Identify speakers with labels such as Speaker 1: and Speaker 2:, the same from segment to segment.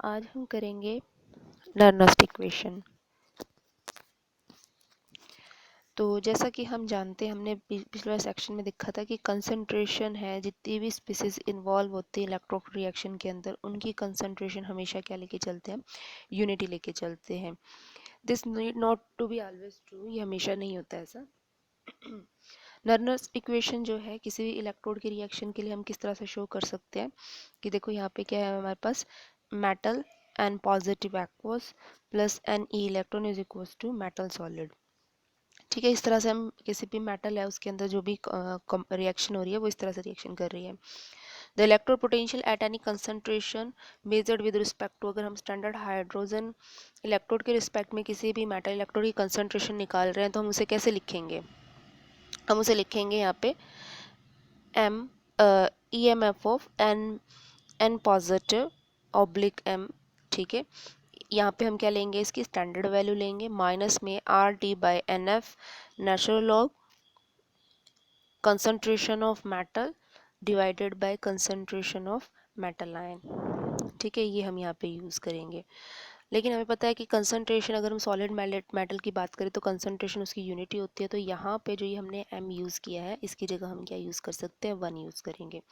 Speaker 1: आज हम करेंगे नर्नस्ट इक्वेशन। तो जैसा कि हम जानते हैं, हमने पिछले सेक्शन में देखा था कि कंसंट्रेशन है, जितनी भी स्पीसीज इन्वॉल्व होती है इलेक्ट्रोड रिएक्शन के अंदर, उनकी कंसंट्रेशन हमेशा क्या लेके चलते हैं, यूनिटी लेके चलते हैं। This need not to be always true, ये हमेशा नहीं होता ऐसा। नर्नस्ट इक्वेशन जो है किसी भी इलेक्ट्रोड की रिएक्शन के लिए हम किस तरह से शो कर सकते हैं कि देखो यहाँ पे क्या है हमारे पास, metal and positive aqueous plus n e electron is equals to metal solid. ठीक है, इस तरह से हम किसी भी मेटल है उसके अंदर जो भी रिएक्शन हो रही है वो इस तरह से रिएक्शन कर रही है। The electrode potential at any concentration measured with respect to, अगर हम स्टैंडर्ड हाइड्रोजन इलेक्ट्रोड के रिस्पेक्ट में किसी भी मेटल इलेक्ट्रोड की कंसंट्रेशन निकाल रहे हैं तो हम उसे कैसे लिखेंगे, हम उसे लिखेंगे यहाँ पे M E M F of N positive oblique M. ठीक है, यहाँ पे हम क्या लेंगे, इसकी स्टैंडर्ड वैल्यू लेंगे, माइनस में R T by N F natural log concentration of metal divided by concentration of metal ion. ठीक है, ये हम यहाँ पे यूज़ करेंगे। लेकिन हमें पता है कि कंसंट्रेशन, अगर हम सॉलिड मेटल की बात करें तो कंसंट्रेशन उसकी यूनिटी होती है। तो यहाँ पे जो ये हमने एम यूज़ किया है, इसकी जगह हम क्या यूज़ कर सकते हैं, 1 यूज़ करेंगे।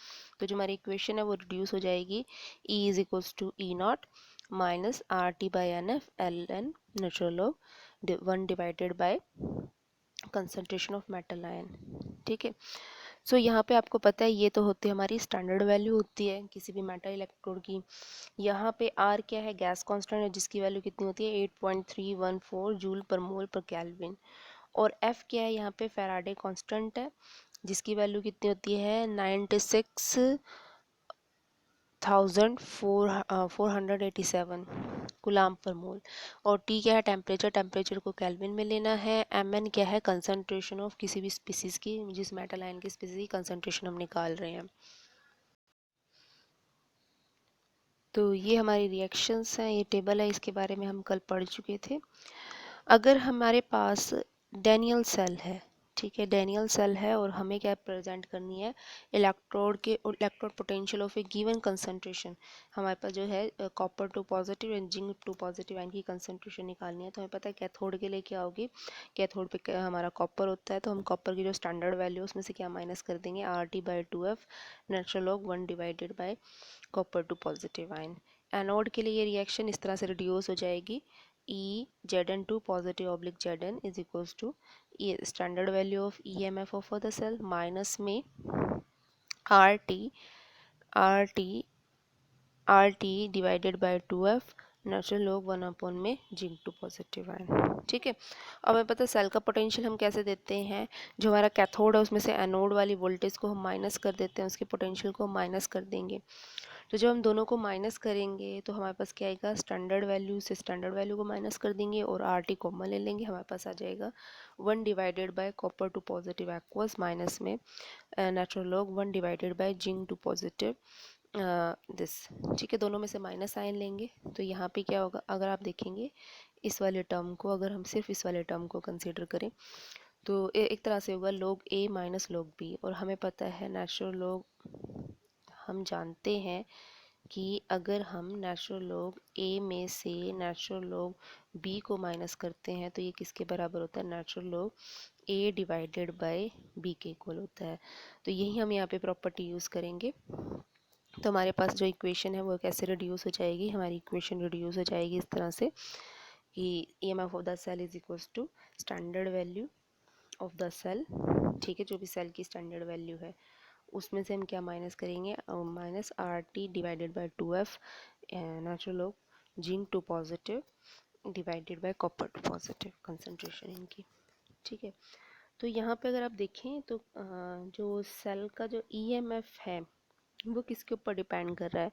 Speaker 1: तो जो हमारी इक्वेशन है वो रिड्यूस हो जाएगी, E is equals to E not minus R T by N F L N natural log 1 divided by concentration of metal ion. ठीक है, सो यहाँ पे आपको पता है ये तो होती है हमारी स्टैंडर्ड वैल्यू होती है किसी भी मेटल इलेक्ट्रोड की। यहाँ पे आर क्या है, गैस कांस्टेंट है, जिसकी वैल्यू कितनी होती है 8.314 जूल पर मोल पर केल्विन। और एफ क्या है, यहाँ पे फैराडे कांस्टेंट है, जिसकी वैल्यू कितनी होती है 96,487 गुलाम पर मोल। और टी क्या है, टेम्परेचर, टेम्परेचर को केल्विन में लेना है। एम एन क्या है, कंसंट्रेशन ऑफ किसी भी स्पीसीज की, जिस मेटल आयन की स्पीसीज की कंसंट्रेशन हम निकाल रहे हैं। तो ये हमारी रिएक्शंस हैं, ये टेबल है, इसके बारे में हम कल पढ़ चुके थे। अगर हमारे पास डेनियल सेल है, ठीक है, डेनियल सेल है और हमें क्या प्रेजेंट करनी है, electrode potential of a given concentration. हमारे पास जो है copper two positive and zinc two positive ion की कंसंट्रेशन निकालनी है। तो हमें पता है कैथोड के लिए क्या होगी, कैथोड पे हमारा कॉपर होता है, तो हम कॉपर की जो स्टैंडर्ड वैल्यू है उसमें से क्या माइनस कर देंगे, are T by 2F natural log 1 divided by copper two positive ion. Anode के लिए ये रिएक्शन इस तरह से रिड्यूस हो जाएगी, E Zn2 positive oblique Zn is equals to standard value of EMF of the cell minus में RT divided by 2F natural log 1 में जिंक टू पॉजिटिव आयन। ठीक है, अब हमें पता है सेल का पोटेंशियल हम कैसे देते हैं, जो हमारा कैथोड है उसमें से एनोड वाली वोल्टेज को हम माइनस कर देते हैं, उसके पोटेंशियल को हम माइनस कर देंगे। तो जब हम दोनों को माइनस करेंगे तो हमारे पास क्या आएगा, स्टैंडर्ड वैल्यू से स्टैंडर्ड वैल्यू को माइनस कर देंगे और आर टी कॉमन ले लेंगे, हमारे पास आ जाएगा 1 divided by copper two positive aqueous minus में natural log 1 divided by zinc two positive this. ठीक है, दोनों में से माइनस साइन लेंगे तो यहाँ पे क्या होगा, अगर आप देखेंगे इस वाले टर्म को, अगर हम सिर्फ इस वाले टर्म को कंसीडर करें तो एक तरह से होगा log a minus log b। और हमें पता है नेचुरल लॉग, हम जानते हैं कि अगर हम नेचुरल लॉग a में से नेचुरल लॉग b को माइनस करते हैं तो ये किसके बराबर होता है, natural log a divided by b के इक्वल होता है। तो यही हम यहाँ पे प्रॉपर्टी यूज़ करेंगे। तो हमारे पास जो इक्वेशन है वो कैसे रिड्यूस हो जाएगी, हमारी इक्वेशन रिड्यूस हो जाएगी इस तरह से कि EMF of the cell is equals to standard value of the cell. ठीक है, जो भी सेल की स्टैंडर्ड वैल्यू है उसमें से हम क्या माइनस करेंगे, minus R T divided by 2F natural log zinc two positive divided by copper two positive concentration इनकी। ठीक है, तो यहाँ पे अगर आप देखें तो जो सेल का जो EMF है वो किसके ऊपर डिपेंड कर रहा है,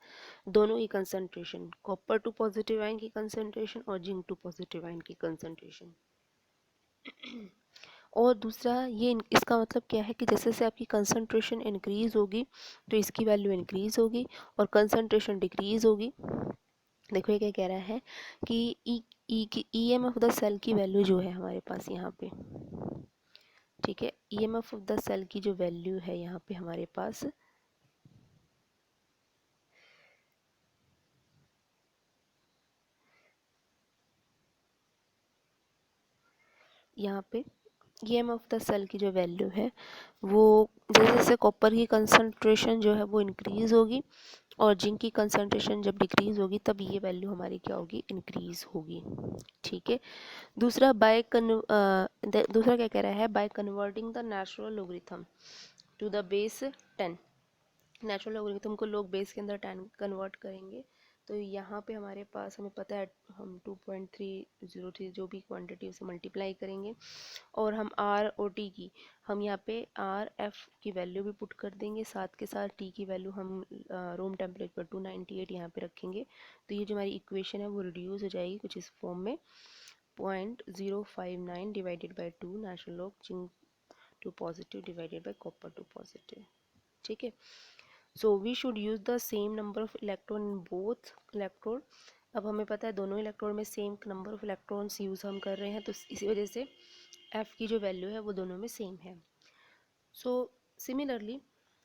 Speaker 1: दोनों की concentration, copper two positive ion की कंसंट्रेशन और जिंक टू पॉजिटिव आयन की कंसंट्रेशन। और दूसरा ये इसका मतलब क्या है कि जैसे जैसे आपकी कंसंट्रेशन इंक्रीज होगी तो इसकी वैल्यू इंक्रीज होगी और कंसंट्रेशन डिक्रीज होगी। देखो ये क्या कह रहा है कि EMF ऑफ द सेल की वैल्यू जो है हमारे पास यहाँ पे, ठीक है, EMF ऑफ द सेल की जो वैल्यू है यहाँ पे हमारे पास, यहाँ पे EM ऑफ द सेल की जो वैल्यू है वो जैसे जैसे कॉपर की कंसंट्रेशन जो है वो इंक्रीज होगी और जिंक की कंसंट्रेशन जब डिक्रीज होगी तब ये वैल्यू हमारी क्या होगी, इंक्रीज होगी। ठीक है। दूसरा दूसरा क्या कह रहा है, by converting the natural logarithm to the base 10। Natural logarithm को लोग बेस के अंदर 10 कन्वर्ट करेंगे तो यहाँ पे हमारे पास हमें पता है हम 2.303 जो भी क्वांटिटी उसे मल्टीप्लाई करेंगे और हम आर और टी की हम यहाँ पे आर एफ की वैल्यू भी पुट कर देंगे, साथ के साथ टी की वैल्यू हम रूम टेम्परेचर 298 यहाँ पे रखेंगे। तो ये जो हमारी इक्वेशन है वो रिड्यूस हो जाएगी कुछ इस फॉर्म में 0.059 divided by 2 natural log zinc two positive divided by copper two positive. ठीक है। So we should use the same number of electron in both electrode. अब हमें पता है दोनों इलेक्ट्रोड में same number of electrons use हम कर रहे हैं तो इसी वजह से एफ की जो वैल्यू है वो दोनों में सेम है। सो सिमिलरली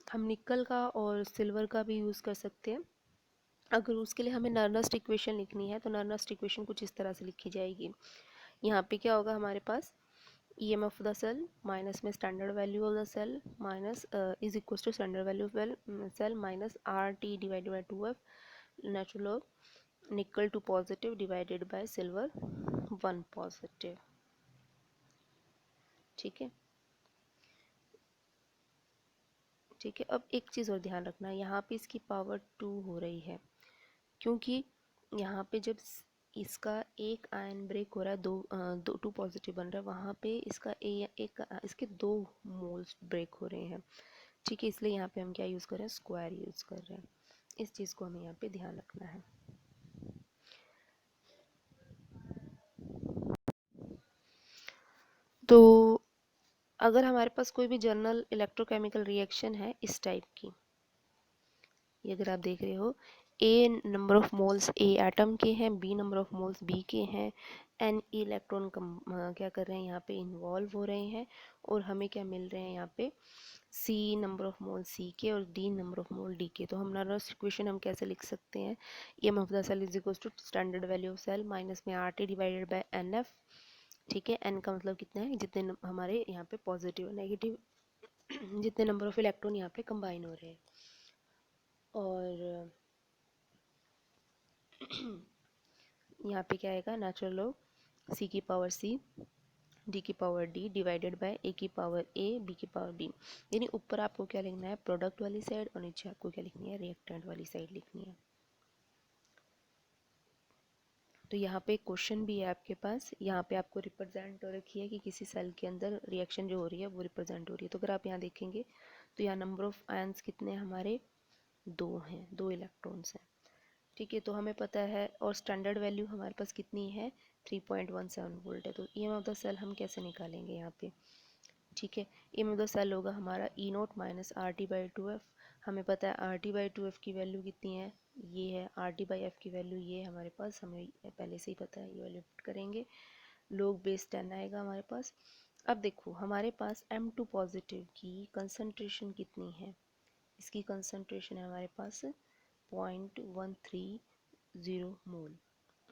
Speaker 1: हम निकल का और सिल्वर का भी यूज़ कर सकते हैं। अगर उसके लिए हमें नर्नस्ट इक्वेशन लिखनी है तो नर्नस्ट इक्वेशन कुछ इस तरह से लिखी जाएगी। यहाँ पे क्या होगा हमारे पास, EM of the cell minus में standard value of the cell minus is equal to standard value of cell minus RT divided by 2F natural log nickel two positive divided by silver 1 positive. ठीक है। ठीक है। अब एक चीज़ और ध्यान रखना, यहाँ पे इसकी पावर 2 हो रही है क्योंकि यहाँ पे जब इसका एक आयन ब्रेक हो रहा है, दो 2 पॉजिटिव बन रहा है, वहाँ पे इसका इसके 2 मोल्स ब्रेक हो रहे हैं। ठीक है। इसलिए यहाँ पे हम क्या यूज़ कर रहे हैं, स्क्वायर यूज़ कर रहे हैं। इस चीज़ को हमें यहाँ पे ध्यान रखना है। तो अगर हमारे पास कोई भी जर्नल इलेक्ट्रोकेमिकल रिएक्शन है इस टाइप की, ये अगर आप देख रहे हो, A number of moles A atom के हैं, B number of moles B के हैं, एन इलेक्ट्रॉन क्या कर रहे हैं यहाँ पे इन्वॉल्व हो रहे हैं और हमें क्या मिल रहे हैं यहाँ पे सी नंबर ऑफ मोल सी के और D number of mole D के। तो हम नर्वस इक्वेशन हम कैसे लिख सकते हैं, EM of the cell is equal to standard value of cell minus में RT डिवाइडेड बाय NF। ठीक है। एन का मतलब कितना है, जितने हमारे यहाँ पे पॉजिटिव नेगेटिव जितने नंबर ऑफ इलेक्ट्रॉन यहाँ पे कंबाइन हो रहे हैं और यहाँ पे क्या आएगा, नेचुरल लॉग सी की पावर सी डी की पावर डी डिवाइडेड बाय ए की पावर ए बी की पावर बी। यानी ऊपर आपको क्या लिखना है, प्रोडक्ट वाली साइड और नीचे आपको क्या लिखनी है, रिएक्टेंट वाली साइड लिखनी है। तो यहाँ पे क्वेश्चन भी है आपके पास, यहाँ पे आपको रिप्रेजेंट हो रखी है कि किसी सेल के अंदर रिएक्शन जो हो रही है वो रिप्रेजेंट हो रही है। तो अगर आप यहाँ देखेंगे तो यहाँ नंबर ऑफ आयंस कितने हमारे 2 हैं, 2 इलेक्ट्रॉन्स हैं। ठीक है। तो हमें पता है और स्टैंडर्ड वैल्यू हमारे पास कितनी है, 3.17 वोल्ट है। तो EM ऑफ द सेल हम कैसे निकालेंगे यहाँ पे। ठीक है। EM ऑफ द सेल होगा हमारा E0 minus RT by 2F। हमें पता है RT बाई 2F की वैल्यू कितनी है, ये है RT बाई F की वैल्यू, ये हमारे पास हमें पहले से ही पता है, ये वैल्यू पुट करेंगे, लोग बेस 10 आएगा हमारे पास। अब देखो हमारे पास M2 पॉजिटिव की कंसंट्रेशन कितनी है, इसकी कंसंट्रेशन है हमारे पास 0.130 मोल,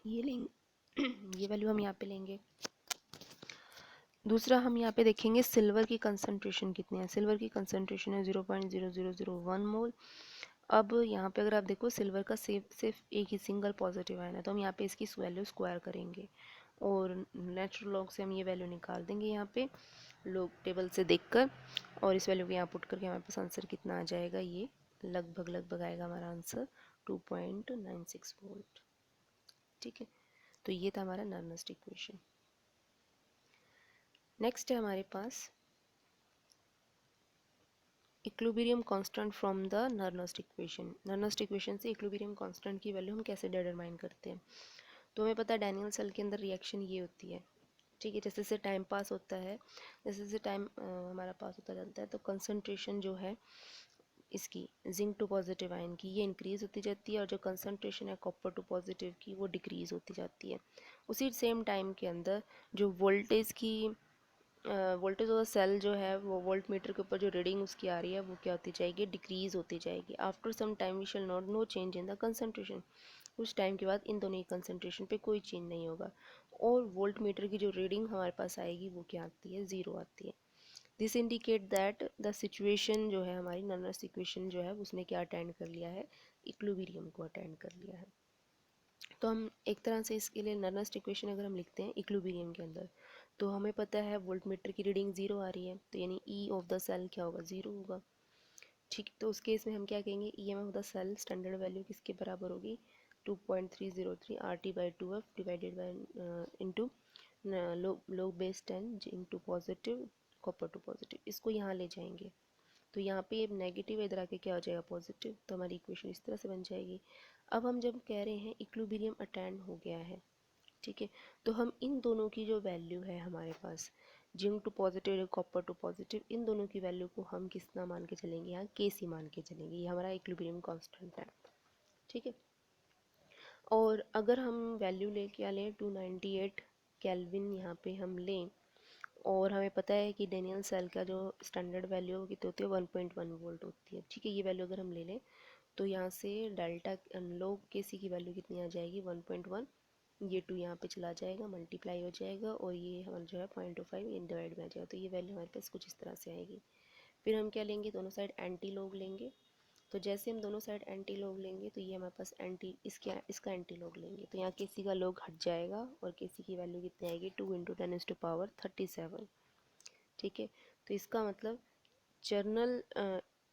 Speaker 1: ये लेंगे ये वैल्यू हम यहाँ पे लेंगे। दूसरा हम यहाँ पे देखेंगे सिल्वर की कंसंट्रेशन कितनी है, सिल्वर की कंसंट्रेशन है 0.0001 मोल। अब यहाँ पे अगर आप देखो सिल्वर का सिर्फ एक ही सिंगल पॉजिटिव आयन है तो हम यहाँ पे इसकी वैल्यू स्क्वायर करेंगे और नेचुरल लॉग से हम ये वैल्यू निकाल देंगे यहाँ पे लॉग टेबल से देखकर और इस वैल्यू को यहाँ पुट करके हमारे पास आंसर कितना आ जाएगा, ये लगभग आएगा हमारा आंसर 2.96 वोल्ट। ठीक है। तो ये था हमारा नर्नस्ट इक्वेशन। नेक्स्ट है हमारे पास equilibrium constant from the Nernst equation. Nernst equation से इक्विलिब्रियम कांस्टेंट की वैल्यू हम कैसे डिटरमाइन करते हैं। तो हमें पता है डैनियल सेल के अंदर रिएक्शन ये होती है। ठीक है। जैसे जैसे टाइम पास होता है, जैसे जैसे टाइम हमारा पास होता जाता है तो कंसंट्रेशन जो है इसकी जिंक टू पॉजिटिव आयन की ये इंक्रीज होती जाती है और जो कंसंट्रेशन है कॉपर टू पॉजिटिव की वो डिक्रीज होती जाती है। उसी सेम टाइम के अंदर जो वोल्टेज ऑफ द सेल जो है वो वोल्ट मीटर के ऊपर जो रीडिंग उसकी आ रही है वो क्या होती जाएगी, डिक्रीज होती जाएगी। After some time we shall not no change in the concentration. कुछ टाइम के बाद इन दोनों की कंसंट्रेशन पे कोई चेंज नहीं होगा और वोल्ट मीटर की जो रीडिंग हमारे पास आएगी वो क्या आती है, 0 आती है। This indicate that the situation जो है हमारी नर्वस इक्वेशन जो है उसने क्या अटेंड कर लिया है, इक्विलिब्रियम को अटेंड कर लिया है। तो हम एक तरह से इसके लिए नर्वस इक्वेशन अगर हम लिखते हैं इक्विलिब्रियम के अंदर, तो हमें पता है वोल्ट मीटर की रीडिंग 0 आ रही है, तो यानी ई ऑफ द सेल क्या होगा, 0 होगा। ठीक, तो उस केस में हम क्या कहेंगे, E M of the cell standard value किसके बराबर होगी, 2.303 R T by 2 F divided by into log base 10 into positive copper two positive, इसको यहाँ ले जाएंगे तो यहाँ पे नेगेटिव इधर आके क्या हो जाएगा, पॉजिटिव, तो हमारी इक्वेशन इस तरह से बन जाएगी। अब हम जब कह रहे हैं इक्विलिब्रियम अटेंड हो गया है, ठीक है, तो हम इन दोनों की जो वैल्यू है हमारे पास, zinc two positive copper two positive, इन दोनों की वैल्यू को हम कितना मान के चलेंगे, यहाँ के सी मान के चलेंगे, ये हमारा इक्विलिब्रियम कांस्टेंट है। ठीक है, और अगर हम वैल्यू ले क्या लें, 298 केल्विन यहाँ पे हम लें, और हमें पता है कि डेनियल सेल का जो स्टैंडर्ड वैल्यू कितनी होती है, 1.1 वोल्ट होती है। ठीक है, ये वैल्यू अगर हम ले लें तो यहाँ से डेल्टा लोग के सी की वैल्यू कितनी आ जाएगी, 1.1, ये 2 यहाँ पे चला जाएगा, मल्टीप्लाई हो जाएगा, और ये हमारा जो है 0.25 इन डिवाइड में आ जाएगा, तो ये वैल्यू हमारे पास कुछ इस तरह से आएगी। फिर हम क्या लेंगे, दोनों साइड एंटी लोग लेंगे, तो जैसे हम दोनों साइड एंटी लोग लेंगे तो ये हमारे पास इसका एंटी लोग लेंगे, तो यहाँ के सी का लोग हट जाएगा और के सी की वैल्यू कितनी आएगी, 2 × 10⁻³ ठीक है, तो इसका मतलब जर्नल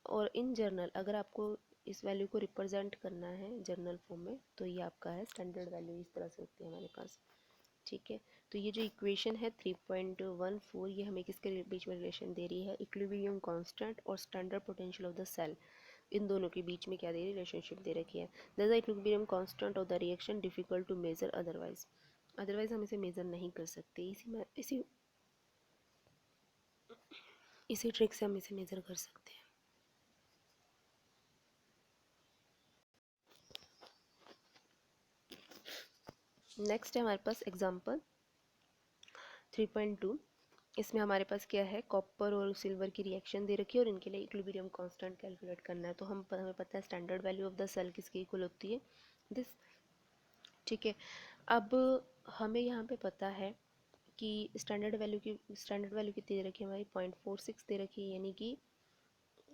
Speaker 1: और इन जर्नल अगर आपको इस वैल्यू को रिप्रेजेंट करना है जर्नल फॉर्म में, तो ये आपका है स्टैंडर्ड वैल्यू, इस तरह से होती है हमारे पास। ठीक है, तो ये जो इक्वेशन है 3.14, ये हमें किसके बीच में रिलेशन दे रही है, इक्विलिब्रियम कांस्टेंट और standard potential of the cell, इन दोनों के बीच में क्या दे रही है, रिलेशनशिप दे रखी है। That the equilibrium constant of the reaction difficult to measure otherwise हम इसे मेजर नहीं कर सकते, इसी ट्रिक से हम इसे मेजर कर सकते हैं। नेक्स्ट है हमारे पास एग्जांपल 3.2, इसमें हमारे पास क्या है, कॉपर और सिल्वर की रिएक्शन दे रखी है और इनके लिए इक्विलिब्रियम कांस्टेंट कैलकुलेट करना है। तो हमें पता है standard value of the cell किसके इक्वल होती है, दिस। ठीक है, अब हमें यहाँ पे पता है कि स्टैंडर्ड वैल्यू कितनी दे रखी है हमारी, 0.46 दे रखी है, यानी कि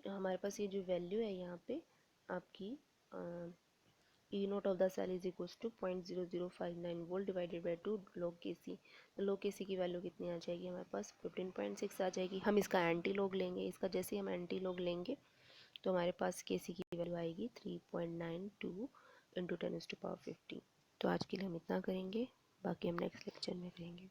Speaker 1: हमारे पास ये जो वैल्यू है यहाँ पे आपकी E naught of the cell is equals to 0.0059 volt divided by 2 log के सी, तो log के सी की वैल्यू कितनी आ जाएगी हमारे पास, 15.6 आ जाएगी। हम इसका एंटी लॉग लेंगे, इसका जैसे ही हम एंटी लॉग लेंगे तो हमारे पास के सी की वैल्यू आएगी 3.92 × 10⁻15। तो आज के लिए हम इतना करेंगे, बाकी हम नेक्स्ट लेक्चर में करेंगे।